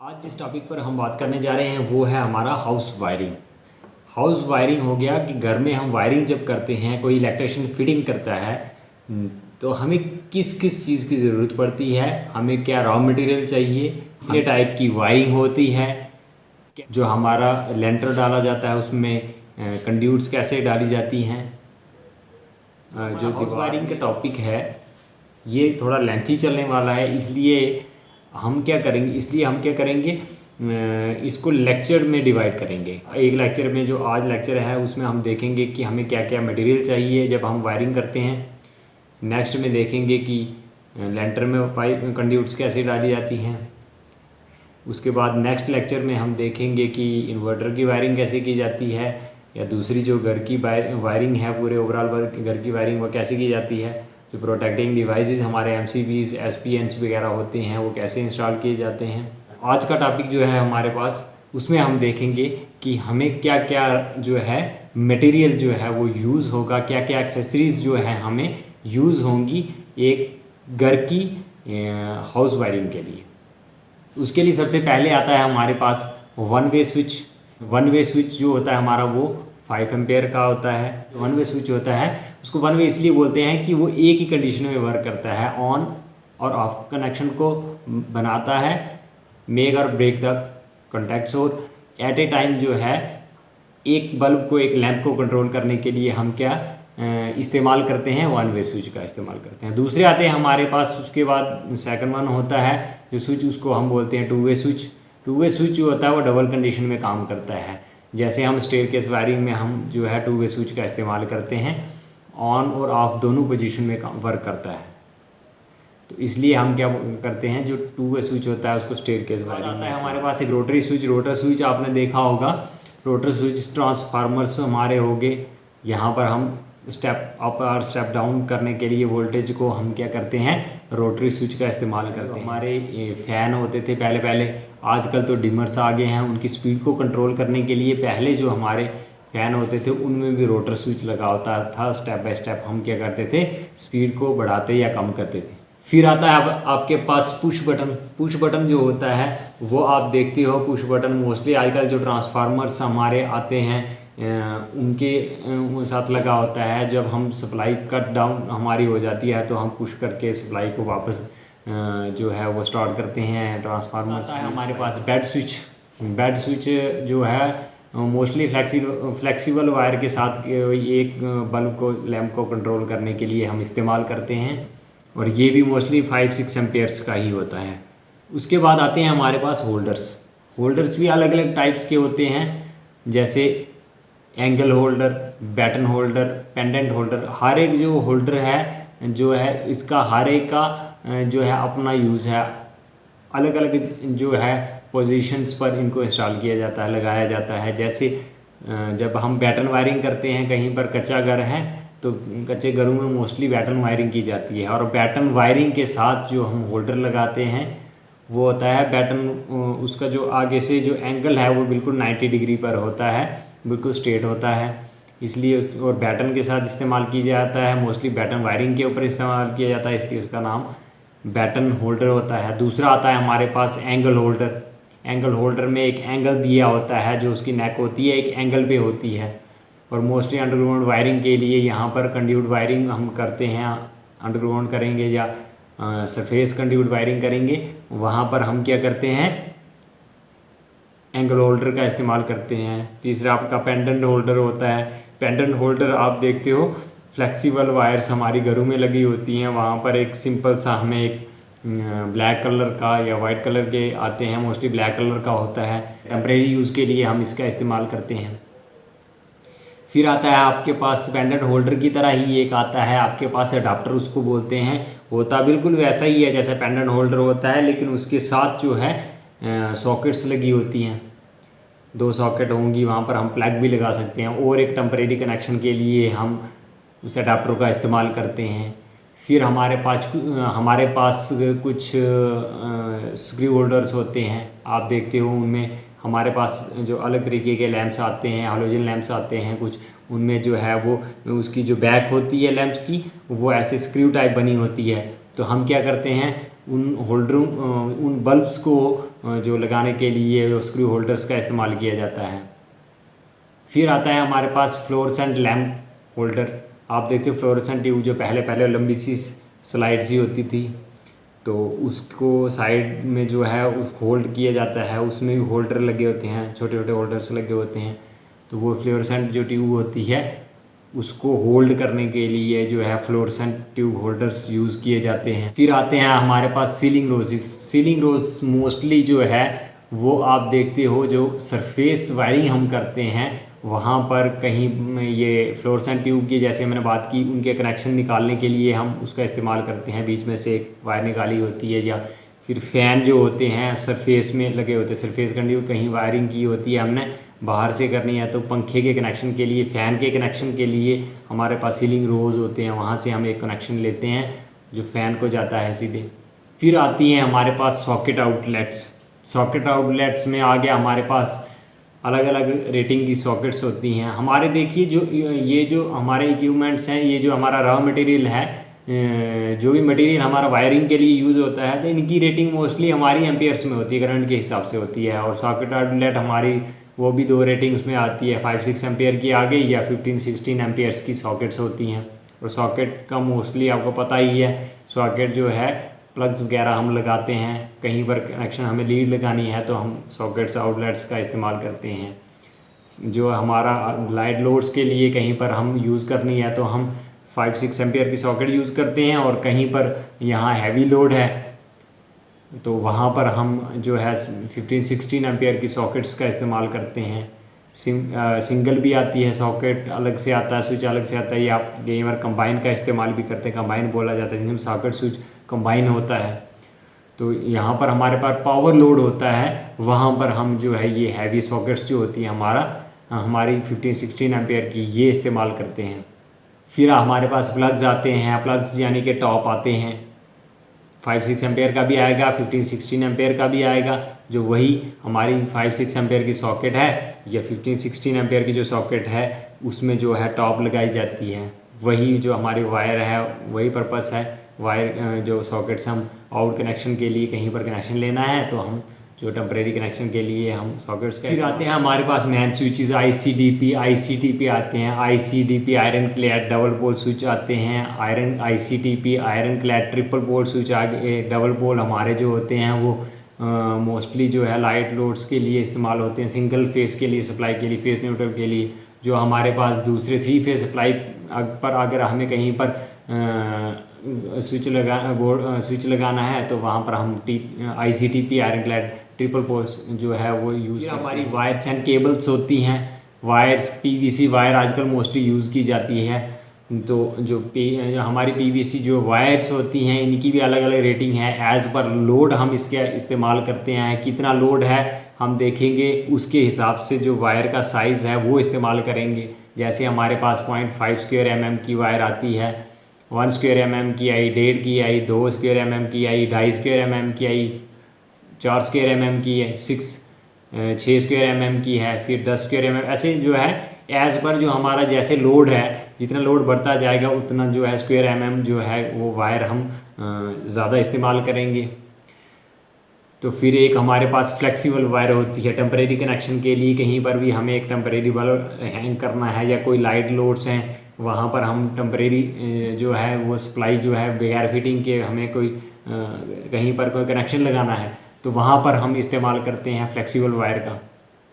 आज जिस टॉपिक पर हम बात करने जा रहे हैं वो है हमारा हाउस वायरिंग। हाउस वायरिंग हो गया कि घर में हम वायरिंग जब करते हैं, कोई इलेक्ट्रिशियन फिटिंग करता है तो हमें किस किस चीज़ की ज़रूरत पड़ती है, हमें क्या रॉ मटेरियल चाहिए, कितने टाइप की वायरिंग होती है, जो हमारा लेंटर डाला जाता है उसमें कंड्यूट्स कैसे डाली जाती हैं। जो हाउस वायरिंग का टॉपिक है ये थोड़ा लेंथी चलने वाला है, इसलिए हम क्या करेंगे इसको लेक्चर में डिवाइड करेंगे। एक लेक्चर में जो आज लेक्चर है उसमें हम देखेंगे कि हमें क्या क्या मटेरियल चाहिए जब हम वायरिंग करते हैं। नेक्स्ट में देखेंगे कि लेंटर में पाइप कंड्यूट्स कैसे डाली जाती हैं। उसके बाद नेक्स्ट लेक्चर में हम देखेंगे कि इन्वर्टर की वायरिंग कैसे की जाती है, या दूसरी जो घर की वायरिंग है, पूरे ओवरऑल घर की वायरिंग वो कैसे की जाती है। जो प्रोटेक्टिंग डिवाइसेस हमारे MCBs SPNs वगैरह होते हैं वो कैसे इंस्टॉल किए जाते हैं। आज का टॉपिक जो है हमारे पास, उसमें हम देखेंगे कि हमें क्या क्या जो है मटेरियल जो है वो यूज़ होगा, क्या क्या एक्सेसरीज़ जो है हमें यूज़ होंगी एक घर की हाउस वायरिंग के लिए। उसके लिए सबसे पहले आता है हमारे पास one way switch. One way switch जो होता है हमारा वो 5 एम्पेयर का होता है। वन वे स्विच होता है उसको वन वे इसलिए बोलते हैं कि वो एक ही कंडीशन में वर्क करता है, ऑन और ऑफ कनेक्शन को बनाता है, मेक और ब्रेक द कॉन्टैक्ट्स। और एट ए टाइम जो है एक बल्ब को, एक लैंप को कंट्रोल करने के लिए हम क्या इस्तेमाल करते हैं, वन वे स्विच का इस्तेमाल करते हैं। दूसरे आते हैं हमारे पास, उसके बाद सेकंड वन होता है जो स्विच, उसको हम बोलते हैं two way switch. Two way switch जो होता है वो डबल कंडीशन में काम करता है। जैसे हम स्टेयरकेस वायरिंग में हम जो है टू वे स्विच का इस्तेमाल करते हैं, ऑन और ऑफ दोनों पोजीशन में वर्क करता है। तो इसलिए हम क्या करते हैं, जो टू वे स्विच होता है उसको स्टेयरकेस वायरिंग में। हमारे पास एक रोटरी स्विच। रोटर स्विच आपने देखा होगा। रोटर स्विच ट्रांसफार्मर्स हमारे हो गए। यहाँ पर हम स्टेप अप और स्टेप डाउन करने के लिए वोल्टेज को हम क्या करते हैं, रोटरी स्विच का इस्तेमाल करते हैं। हमारे फ़ैन होते थे पहले, आजकल तो डिमर्स आ गए हैं। उनकी स्पीड को कंट्रोल करने के लिए पहले जो हमारे फ़ैन होते थे उनमें भी रोटर स्विच लगा होता था। स्टेप बाय स्टेप हम क्या करते थे, स्पीड को बढ़ाते या कम करते थे। फिर आता है अब आपके पास पुश बटन। पुश बटन जो होता है वो आप देखते हो, पुश बटन मोस्टली आजकल जो ट्रांसफार्मर्स हमारे आते हैं उनके साथ लगा होता है। जब हम सप्लाई कट डाउन हमारी हो जाती है तो हम पुश करके सप्लाई को वापस जो है वो स्टार्ट करते हैं ट्रांसफार्मर से। हमारे पास बेड स्विच। बेड स्विच जो है मोस्टली फ्लेक्सिबल वायर के साथ एक बल्ब को, लैंप को कंट्रोल करने के लिए हम इस्तेमाल करते हैं, और ये भी मोस्टली 5-6 एम्पेयर्स का ही होता है। उसके बाद आते हैं हमारे पास होल्डर्स। होल्डर्स भी अलग अलग टाइप्स के होते हैं, जैसे angle holder, batten holder, pendant holder. हर एक जो होल्डर है जो है इसका हर एक का जो है अपना यूज़ है। अलग अलग जो है पोजीशंस पर इनको इंस्टॉल किया जाता है, लगाया जाता है। जैसे जब हम बैटन वायरिंग करते हैं, कहीं पर कच्चा घर है तो कच्चे घरों में मोस्टली बैटन वायरिंग की जाती है, और बैटन वायरिंग के साथ जो हम होल्डर लगाते हैं वो होता है बैटन। उसका जो आगे से जो एंगल है वो बिल्कुल 90 डिग्री पर होता है, बिल्कुल स्ट्रेट होता है, इसलिए। और बैटन के साथ इस्तेमाल किया जाता है, मोस्टली बैटन वायरिंग के ऊपर इस्तेमाल किया जाता है, इसलिए उसका नाम बैटन होल्डर होता है। दूसरा आता है हमारे पास एंगल होल्डर। एंगल होल्डर में एक एंगल दिया होता है, जो उसकी नेक होती है एक एंगल पे होती है, और मोस्टली अंडरग्राउंड वायरिंग के लिए यहाँ पर कंड्यूट वायरिंग हम करते हैं। अंडरग्राउंड करेंगे या सरफेस कंड्यूट वायरिंग करेंगे, वहाँ पर हम क्या करते हैं, एंगल होल्डर का इस्तेमाल करते हैं। तीसरा आपका पेंडेंट होल्डर होता है। पेंडेंट होल्डर आप देखते हो फ्लेक्सिबल वायर्स हमारी घरों में लगी होती हैं, वहाँ पर एक सिंपल सा हमें एक ब्लैक कलर का या वाइट कलर के आते हैं, मोस्टली ब्लैक कलर का होता है। टेम्परेरी यूज़ के लिए हम इसका इस्तेमाल करते हैं। फिर आता है आपके पास पेंडेंट होल्डर की तरह ही एक आता है आपके पास अडाप्टर, उसको बोलते हैं। होता बिल्कुल वैसा ही है जैसे पेंडेंट होल्डर होता है, लेकिन उसके साथ जो है सॉकेट्स लगी होती हैं। 2 सॉकेट होंगी, वहाँ पर हम प्लग भी लगा सकते हैं, और एक टेम्परेरी कनेक्शन के लिए हम उस अडाप्टर का इस्तेमाल करते हैं। फिर हमारे पास कुछ स्क्रू होल्डर्स होते हैं, आप देखते हो उनमें हमारे पास जो अलग तरीके के लैंप्स आते हैं, हैलोजन लैंप्स आते हैं कुछ, उनमें जो है वो उसकी जो बैक होती है लैंप्स की वो ऐसे स्क्रू टाइप बनी होती है। तो हम क्या करते हैं, उन होल्डरों उन बल्ब्स को जो लगाने के लिए स्क्रू होल्डर्स का इस्तेमाल किया जाता है। फिर आता है हमारे पास फ्लोरेसेंट लैम्प होल्डर। आप देखते हो फ्लोरेसेंट ट्यूब जो पहले पहले लंबी सी स्लाइड सी होती थी, तो उसको साइड में जो है उस होल्ड किया जाता है, उसमें भी होल्डर लगे होते हैं, छोटे छोटे होल्डर्स लगे होते हैं। तो वो फ्लोरेसेंट जो ट्यूब होती है उसको होल्ड करने के लिए जो है फ्लोरेसेंट ट्यूब होल्डर्स यूज़ किए जाते हैं। फिर आते हैं हमारे पास सीलिंग रोजेस। सीलिंग रोज मोस्टली जो है वो आप देखते हो जो सरफेस वायरिंग हम करते हैं वहाँ पर कहीं ये फ्लोरेसेंट ट्यूब की, जैसे मैंने बात की, उनके कनेक्शन निकालने के लिए हम उसका इस्तेमाल करते हैं। बीच में से एक वायर निकाली होती है, या फिर फ़ैन जो होते हैं सरफेस में लगे होते हैं, सरफेस करनी कहीं वायरिंग की होती है हमने बाहर से करनी है, तो पंखे के कनेक्शन के लिए, फ़ैन के कनेक्शन के लिए हमारे पास सीलिंग रोज होते हैं, वहाँ से हम एक कनेक्शन लेते हैं जो फ़ैन को जाता है सीधे। फिर आती हैं हमारे पास सॉकेट आउटलेट्स। सॉकेट आउटलेट्स में आ गया हमारे पास अलग अलग रेटिंग की सॉकेट्स होती हैं हमारे। देखिए जो ये जो हमारे इक्विपमेंट्स हैं, ये जो हमारा रॉ मटेरियल है, जो भी मटेरियल हमारा वायरिंग के लिए यूज़ होता है, तो इनकी रेटिंग मोस्टली हमारी एम्पियर्स में होती है, करंट के हिसाब से होती है। और सॉकेट आउटलेट हमारी वो भी 2 रेटिंग्स में आती है, 5-6 एम्पियर की आ गई या 15-16 एम्पियर्स की सॉकेट्स होती हैं। और सॉकेट का मोस्टली आपको पता ही है, सॉकेट जो है प्लग्स वगैरह हम लगाते हैं, कहीं पर कनेक्शन हमें लीड लगानी है तो हम सॉकेट्स आउटलेट्स का इस्तेमाल करते हैं। जो हमारा लाइट लोड्स के लिए कहीं पर हम यूज़ करनी है तो हम 5-6 एम्पियर की सॉकेट यूज़ करते हैं, और कहीं पर यहाँ हैवी लोड है तो वहाँ पर हम जो है 15-16 एम्पियर की सॉकेट्स का इस्तेमाल करते हैं। सिंगल भी आती है सॉकेट, अलग से आता है, स्विच अलग से आता है, या आप कई बार कंबाइन का इस्तेमाल भी करते हैं, कंबाइन बोला जाता है जिसमें सॉकेट स्विच कंबाइन होता है। तो यहाँ पर हमारे पास पावर लोड होता है, वहाँ पर हम जो है ये हैवी सॉकेट्स जो होती है हमारी 15-16 एम्पियर की, ये इस्तेमाल करते हैं। फिर हमारे पास प्लग्स आते हैं, प्लग्स यानी कि टॉप आते हैं, 5-6 एम्पेयर का भी आएगा, 15-16 एम्पेयर का भी आएगा। जो वही हमारी 5-6 एम्पेयर की सॉकेट है या 15-16 एम्पेयर की जो सॉकेट है उसमें जो है टॉप लगाई जाती है। वही जो हमारी वायर है वही पर्पस है, वायर जो सॉकेट्स हम आउट कनेक्शन के लिए कहीं पर कनेक्शन लेना है तो हम जो टेम्परेरी कनेक्शन के लिए हम सॉकेट्स का। फिर आते हैं हमारे पास मैन स्विचेस, ICDP आते हैं, ICDP iron clad double pole switch आते हैं, ICDP iron clad triple pole switch आ गए। डबल पोल हमारे जो होते हैं वो मोस्टली जो है लाइट लोड्स के लिए इस्तेमाल होते हैं, सिंगल फेस के लिए सप्लाई के लिए, फेस न्यूट्रल के लिए। जो हमारे पास दूसरे 3 फेस सप्लाई पर अगर हमें कहीं पर स्विच लगाना है तो वहाँ पर हम ICDP iron clad triple poles जो है वो यूज़। हमारी वायर्स एंड केबल्स होती हैं, वायर्स PVC वायर आजकल मोस्टली यूज़ की जाती है। तो जो हमारी PVC जो वायर्स होती हैं इनकी भी अलग अलग रेटिंग है, एज़ पर लोड हम इसके इस्तेमाल करते हैं। कितना लोड है हम देखेंगे, उसके हिसाब से जो वायर का साइज़ है वो इस्तेमाल करेंगे। जैसे हमारे पास 0.5 स्क्वायर mm की वायर आती है, 1 स्क्वायर mm की आई, 1.5 की आई, 2 स्क्वायर mm की आई, 2.5 स्क्वायर mm की आई, 4 स्क्वायर mm की है, 6 स्क्वायर mm की है, फिर 10 स्क्वायर mm, ऐसे जो है एज़ पर जो हमारा जैसे लोड है, जितना लोड बढ़ता जाएगा उतना जो है स्क्वायर mm जो है वो वायर हम ज़्यादा इस्तेमाल करेंगे। तो फिर एक हमारे पास फ्लेक्सिबल वायर होती है टेम्परेरी कनेक्शन के लिए, कहीं पर भी हमें एक टेम्परेरी बल्ब हैंग करना है या कोई लाइट लोड्स हैं वहाँ पर हम टेम्परेरी जो है वो सप्लाई जो है बगैर फिटिंग के हमें कोई कहीं पर कोई कनेक्शन लगाना है तो वहाँ पर हम इस्तेमाल करते हैं फ्लेक्सिबल वायर का।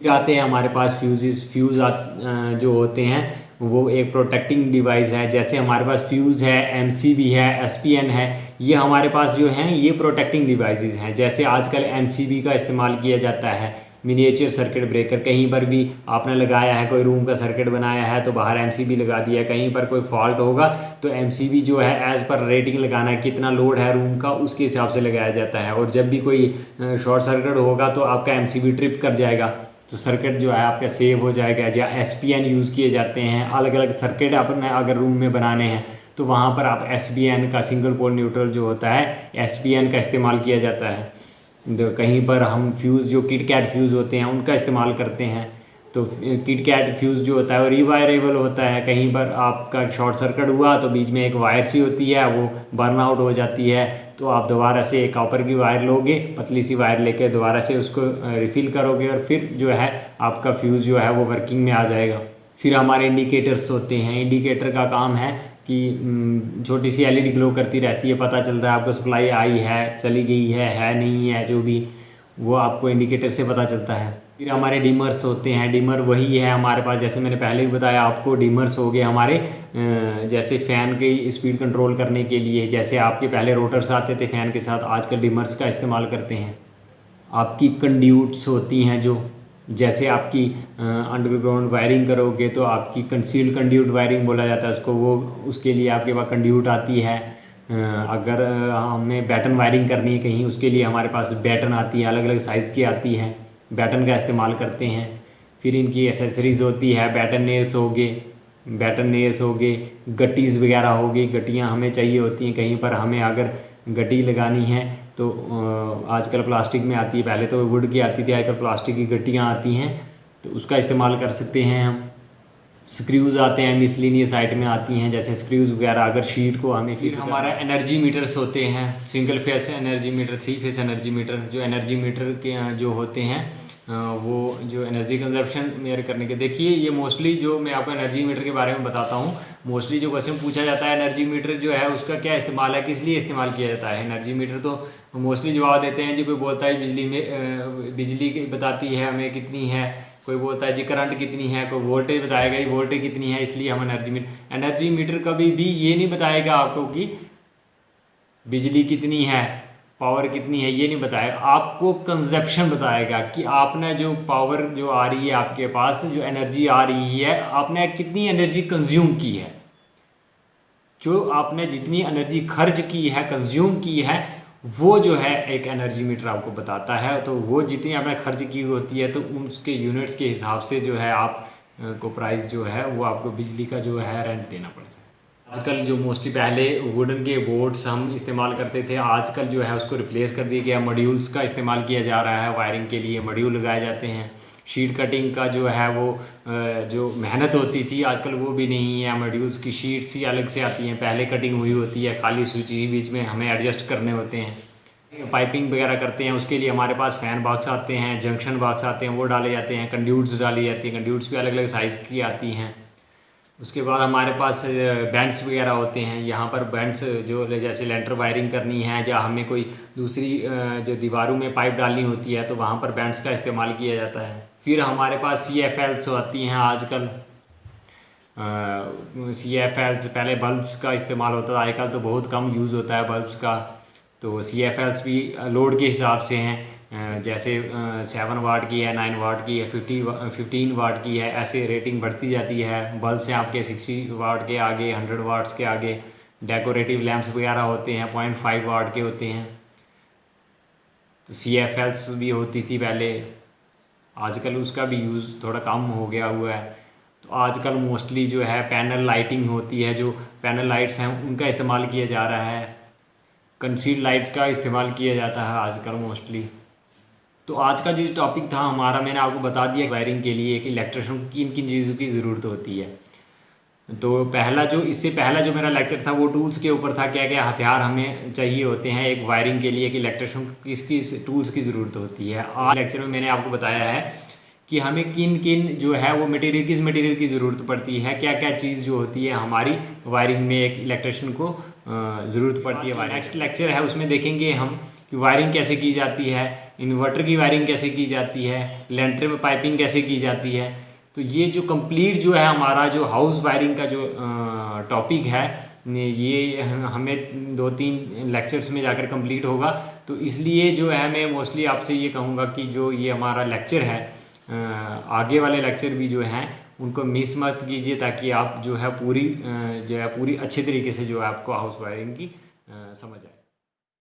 फिर आते हैं हमारे पास फ्यूज़ जो होते हैं वो एक प्रोटेक्टिंग डिवाइस है। जैसे हमारे पास फ्यूज़ है, MCB है, SPN है, ये हमारे पास जो हैं ये प्रोटेक्टिंग डिवाइसेस हैं। जैसे आजकल MCB का इस्तेमाल किया जाता है, मिनिएचर सर्किट ब्रेकर। कहीं पर भी आपने लगाया है, कोई रूम का सर्किट बनाया है तो बाहर MCB लगा दिया, कहीं पर कोई फॉल्ट होगा तो MCB जो है एज़ पर रेटिंग लगाना है, कितना लोड है रूम का उसके हिसाब से लगाया जाता है। और जब भी कोई शॉर्ट सर्किट होगा तो आपका MCB ट्रिप कर जाएगा तो सर्किट जो है आपका सेव हो जाएगा। या SPN यूज़ किए जाते हैं, अलग अलग सर्किट आपने अगर रूम में बनाने हैं तो वहाँ पर आप SPN का सिंगल पोल न्यूट्रल जो होता है SPN का इस्तेमाल किया जाता है। तो कहीं पर हम फ्यूज़ जो किट कैट फ्यूज़ होते हैं उनका इस्तेमाल करते हैं। तो किट कैट फ्यूज़ जो होता है वो रिवायरेबल होता है। कहीं पर आपका शॉर्ट सर्किट हुआ तो बीच में एक वायर सी होती है, वो बर्न आउट हो जाती है, तो आप दोबारा से एक कॉपर की वायर लोगे, पतली सी वायर लेके दोबारा से उसको रिफ़िल करोगे और फिर जो है आपका फ्यूज़ जो है वो वर्किंग में आ जाएगा। फिर हमारे इंडिकेटर्स होते हैं। इंडिकेटर का काम है कि छोटी सी एलईडी ग्लो करती रहती है, पता चलता है आपको सप्लाई आई है, चली गई है नहीं है, जो भी वो आपको इंडिकेटर से पता चलता है। फिर हमारे डिमर्स होते हैं। डिमर वही है हमारे पास, जैसे मैंने पहले भी बताया आपको, डिमर्स हो गए हमारे जैसे फ़ैन की स्पीड कंट्रोल करने के लिए। जैसे आपके पहले रोटर्स आते थे फ़ैन के साथ, आजकल डिमर्स का इस्तेमाल करते हैं। आपकी कंड्यूट्स होती हैं, जो जैसे आपकी अंडरग्राउंड वायरिंग करोगे तो आपकी कंसील्ड कंड्यूट वायरिंग बोला जाता है उसको, वो उसके लिए आपके पास कंड्यूट आती है। अगर हमें बैटन वायरिंग करनी है कहीं, उसके लिए हमारे पास बैटन आती है, अलग अलग साइज़ की आती है, बैटन का इस्तेमाल करते हैं। फिर इनकी एसेसरीज़ होती है, बैटन नेल्स हो गए, गट्टीज़ वगैरह हो गई। गट्टियाँ हमें चाहिए होती हैं कहीं पर, हमें अगर गट्टी लगानी है तो आजकल प्लास्टिक में आती है, पहले तो वुड की आती थी, आजकल प्लास्टिक की गट्टियाँ आती हैं, तो उसका इस्तेमाल कर सकते हैं हम। स्क्रूज़ आते हैं, मिसलिनियस आइटम में आती हैं, जैसे स्क्रूज़ वगैरह अगर शीट को हमें। फिर हमारा एनर्जी मीटर्स होते हैं, single phase energy meter, 3 face energy meter. जो एनर्जी मीटर के जो होते हैं वो जो एनर्जी कंजप्शन मेजर करने के, देखिए ये मोस्टली जो मैं आपको एनर्जी मीटर के बारे में बताता हूँ, मोस्टली जो क्वेश्चन पूछा जाता है एनर्जी मीटर जो है उसका क्या इस्तेमाल है, किस लिए इस्तेमाल किया जाता है एनर्जी मीटर, तो मोस्टली जवाब देते हैं जी, कोई बोलता है बिजली बताती है हमें कितनी है, कोई बोलता है जी करंट कितनी है, कोई वोल्टेज बताएगा, ये वोल्टेज कितनी है, इसलिए हम एनर्जी मीटर कभी भी ये नहीं बताएगा आपको कि बिजली कितनी है, पावर कितनी है, ये नहीं बताएगा, आपको कंजप्शन बताएगा कि आपने जो पावर जो आ रही है आपके पास, जो एनर्जी आ रही है, आपने कितनी एनर्जी कंज्यूम की है। जो आपने जितनी एनर्जी खर्च की है, कंज्यूम की है, वो जो है एक एनर्जी मीटर आपको बताता है। तो वो जितनी आपने खर्च की होती है तो उसके यूनिट्स के हिसाब से जो है आप को प्राइस जो है वो आपको बिजली का जो है रेंट देना पड़ता है। आजकल जो मोस्टली पहले वुडन के बोर्ड्स हम इस्तेमाल करते थे, आजकल जो है उसको रिप्लेस कर दिया गया, मॉड्यूल्स का इस्तेमाल किया जा रहा है। वायरिंग के लिए मॉड्यूल लगाए जाते हैं। शीट कटिंग का जो है वो जो मेहनत होती थी आजकल वो भी नहीं है, मॉड्यूल्स की शीट्स ही अलग से आती हैं, पहले कटिंग हुई होती है, खाली स्विच ही बीच में हमें एडजस्ट करने होते हैं। पाइपिंग वगैरह करते हैं उसके लिए हमारे पास फ़ैन बॉक्स आते हैं, जंक्शन बॉक्स आते हैं, वो डाले जाते हैं, कंड्यूट्स डाली जाती हैं, कंड्यूट्स भी अलग अलग साइज़ की आती हैं। उसके बाद हमारे पास बेंड्स वगैरह होते हैं, यहाँ पर बेंड्स जो जैसे लेंटर वायरिंग करनी है या हमें कोई दूसरी जो दीवारों में पाइप डालनी होती है तो वहाँ पर बेंड्स का इस्तेमाल किया जाता है। फिर हमारे पास CFLs आती हैं आजकल। CFLs पहले बल्ब्स का इस्तेमाल होता था, आजकल तो बहुत कम यूज़ होता है बल्ब्स का। तो CFLs भी लोड के हिसाब से हैं, जैसे 7 वाट की है, 9 वाट की है, 15 वाट की है, ऐसे रेटिंग बढ़ती जाती है। बल्ब्स हैं आपके 60 वाट के आगे, 100 वाट्स के आगे। डेकोरेटिव लैंप्स वगैरह होते हैं 0.5 वाट के होते हैं। तो CFLs भी होती थी पहले, आजकल उसका भी यूज़ थोड़ा कम हो गया हुआ है। तो आजकल मोस्टली जो है पैनल लाइटिंग होती है, जो पैनल लाइट्स हैं उनका इस्तेमाल किया जा रहा है, कंसील्ड लाइट का इस्तेमाल किया जाता है आजकल मोस्टली। तो आज का जो टॉपिक था हमारा, मैंने आपको बता दिया वायरिंग के लिए कि इलेक्ट्रिशियन को किन किन चीज़ों की ज़रूरत होती है। तो इससे पहला जो मेरा लेक्चर था वो टूल्स के ऊपर था, क्या क्या हथियार हमें चाहिए होते हैं एक वायरिंग के लिए, कि इलेक्ट्रिशियन को किस किस टूल्स की ज़रूरत होती है। आज लेक्चर में मैंने आपको बताया है कि हमें किन किन जो है वो किस मटेरियल की ज़रूरत पड़ती है, क्या क्या चीज़ जो होती है हमारी वायरिंग में एक इलेक्ट्रिशियन को ज़रूरत पड़ती है। नेक्स्ट लेक्चर है उसमें देखेंगे हम कि वायरिंग कैसे की जाती है, इन्वर्टर की वायरिंग कैसे की जाती है, लेंटर में पाइपिंग कैसे की जाती है। तो ये जो कंप्लीट जो है हमारा जो हाउस वायरिंग का जो टॉपिक है, ये हमें 2-3 लेक्चर्स में जाकर कंप्लीट होगा। तो इसलिए जो है मैं मोस्टली आपसे ये कहूँगा कि जो ये हमारा लेक्चर है, आगे वाले लेक्चर भी जो हैं उनको मिस मत कीजिए, ताकि आप जो है पूरी अच्छे तरीके से जो है आपको हाउस वायरिंग की समझ आए।